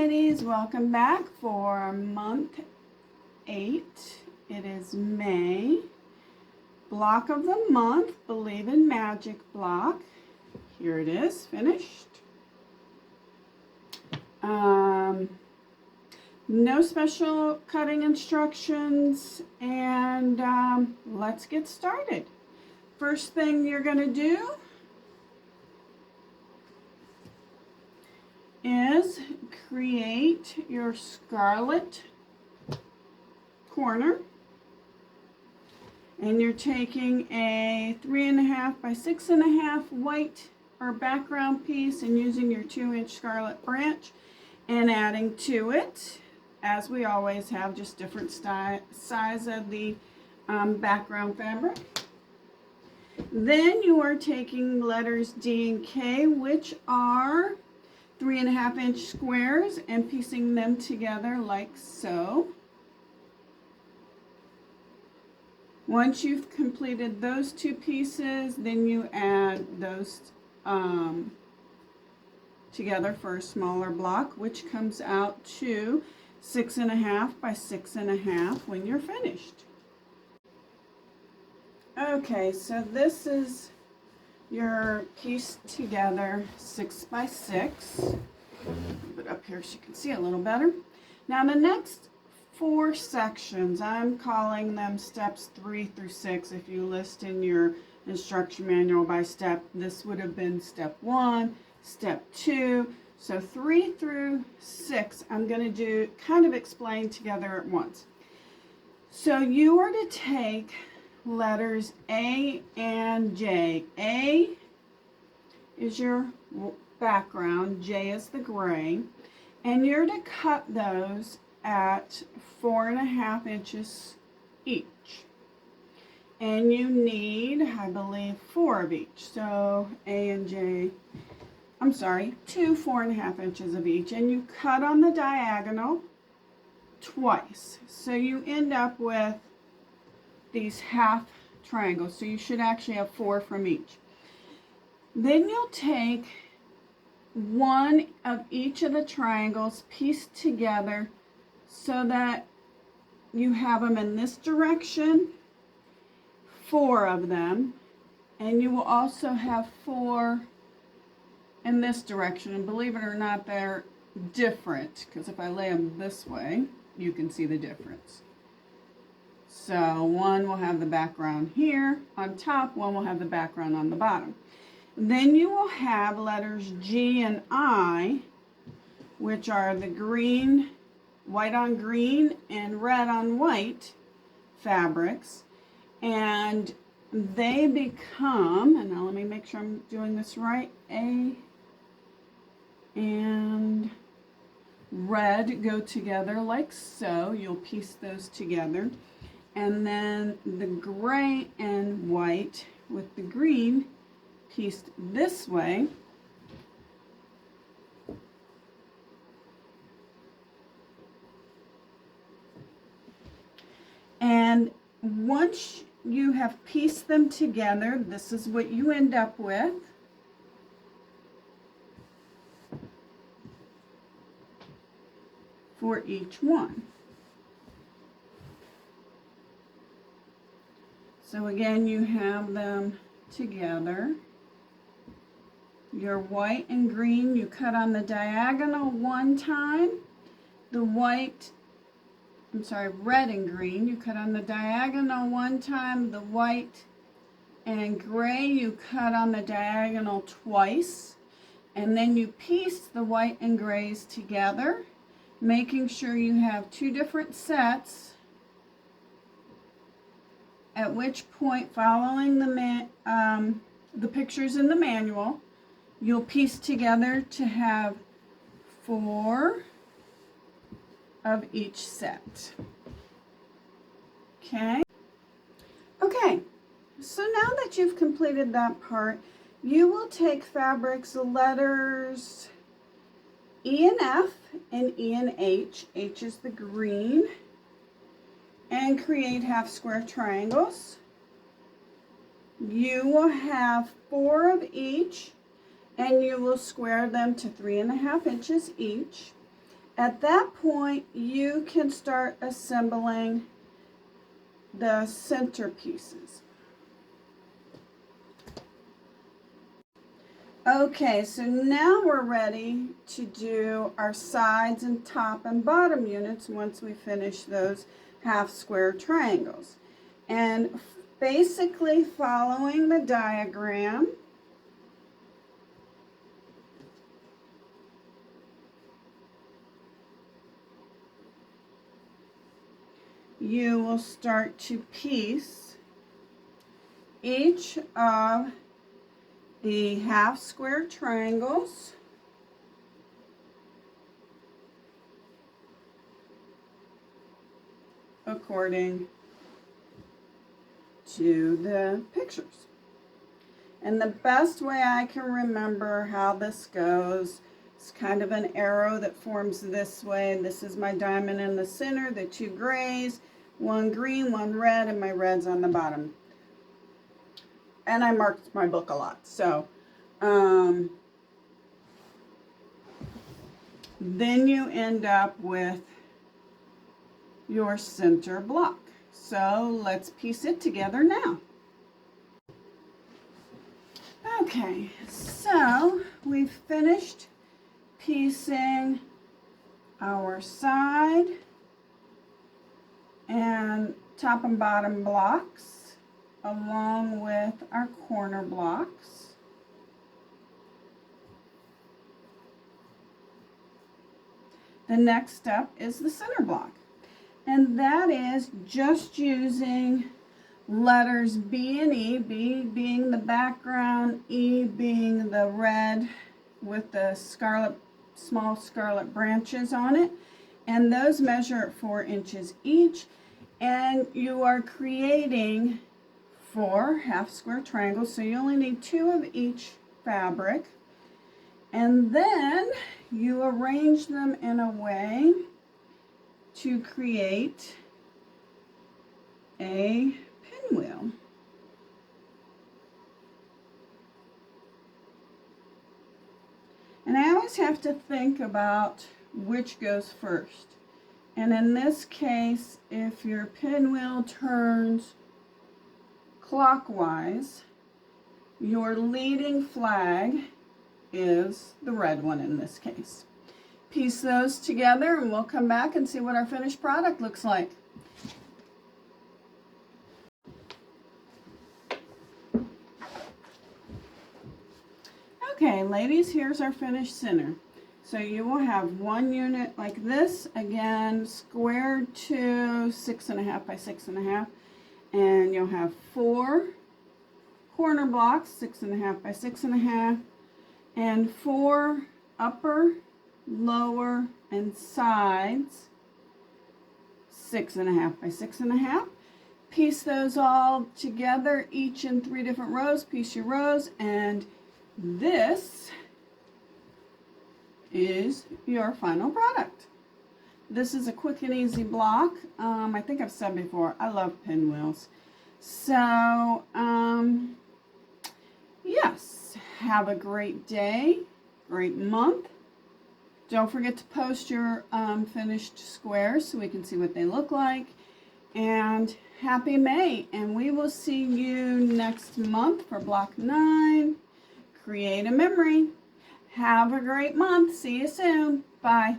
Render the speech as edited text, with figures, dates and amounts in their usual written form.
ladies, welcome back for month 8. It is May. Block of the month, Believe in Magic block. Here it is, finished. No special cutting instructions, and let's get started. First thing you're going to do is create your scarlet corner, and you're taking a 3.5 by 6.5 white or background piece and using your 2-inch scarlet branch and adding to it, as we always have, just different size of the background fabric. Then you are taking letters D and K, which are 3.5-inch squares, and piecing them together like so. Once you've completed those two pieces, then you add those together for a smaller block, which comes out to 6.5 by 6.5 when you're finished. Okay, so this is your piece together 6 by 6. Put it up here so you can see a little better. Now the next 4 sections, I'm calling them steps 3 through 6. If you list in your instruction manual by step, this would have been step 1, step 2. So 3 through 6, I'm going to do kind of explain together at once. So you are to take letters A and J. A is your background, J is the gray, and you're to cut those at 4.5 inches each. And you need, I believe, 4 of each. So A and J, I'm sorry, 2 4.5 inches of each. And you cut on the diagonal twice. So you end up with these half triangles. So you should actually have 4 from each. Then you'll take one of each of the triangles pieced together so that you have them in this direction, 4 of them, and you will also have 4 in this direction. And believe it or not, they're different, because if I lay them this way, you can see the difference. So one will have the background here on top, one will have the background on the bottom. Then you will have letters G and I, which are the green, white on green and red on white fabrics, and they become, and now let me make sure I'm doing this right, A and red go together like so. You'll piece those together. And then the gray and white with the green pieced this way. And once you have pieced them together, this is what you end up with. For each one. So again, you have them together. Your white and green, you cut on the diagonal one time. The white, I'm sorry, red and green, you cut on the diagonal one time. The white and gray, you cut on the diagonal twice. And then you piece the white and grays together, making sure you have 2 different sets, at which point, following the pictures in the manual, you'll piece together to have 4 of each set. Okay? Okay, so now that you've completed that part, you will take fabrics, letters E and F and E and H. H is the green. And create half square triangles. You will have 4 of each, and you will square them to 3.5 inches each. At that point, you can start assembling the center pieces. Okay, so now we're ready to do our sides and top and bottom units once we finish those half square triangles. And basically following the diagram, you will start to piece each of the half square triangles according to the pictures. And the best way I can remember how this goes, it's kind of an arrow that forms this way. This is my diamond in the center, the two grays, one green, one red, and my red's on the bottom. And I marked my book a lot. So then you end up with your center block. So let's piece it together now. Okay, so we've finished piecing our side and top and bottom blocks along with our corner blocks. The next step is the center block, and that is just using letters B and E, B being the background, E being the red with the small scarlet branches on it, and those measure at 4 inches each, and you are creating 4 half square triangles, so you only need 2 of each fabric, and then you arrange them in a way to create a pinwheel. And I always have to think about which goes first. And in this case, if your pinwheel turns clockwise, your leading flag is the red one in this case. Piece those together and we'll come back and see what our finished product looks like. Okay, ladies, here's our finished center. So you will have one unit like this, again, squared to 6.5 by 6.5, and you'll have 4 corner blocks, 6.5 by 6.5, and 4 upper, lower, and sides, 6.5 by 6.5. Piece those all together, each in 3 different rows. Piece your rows, and this is your final product. This is a quick and easy block. I think I've said before, I love pinwheels. So, yes, have a great day, great month. Don't forget to post your finished squares so we can see what they look like. And happy May, and we will see you next month for block 9. Create a memory. Have a great month. See you soon. Bye.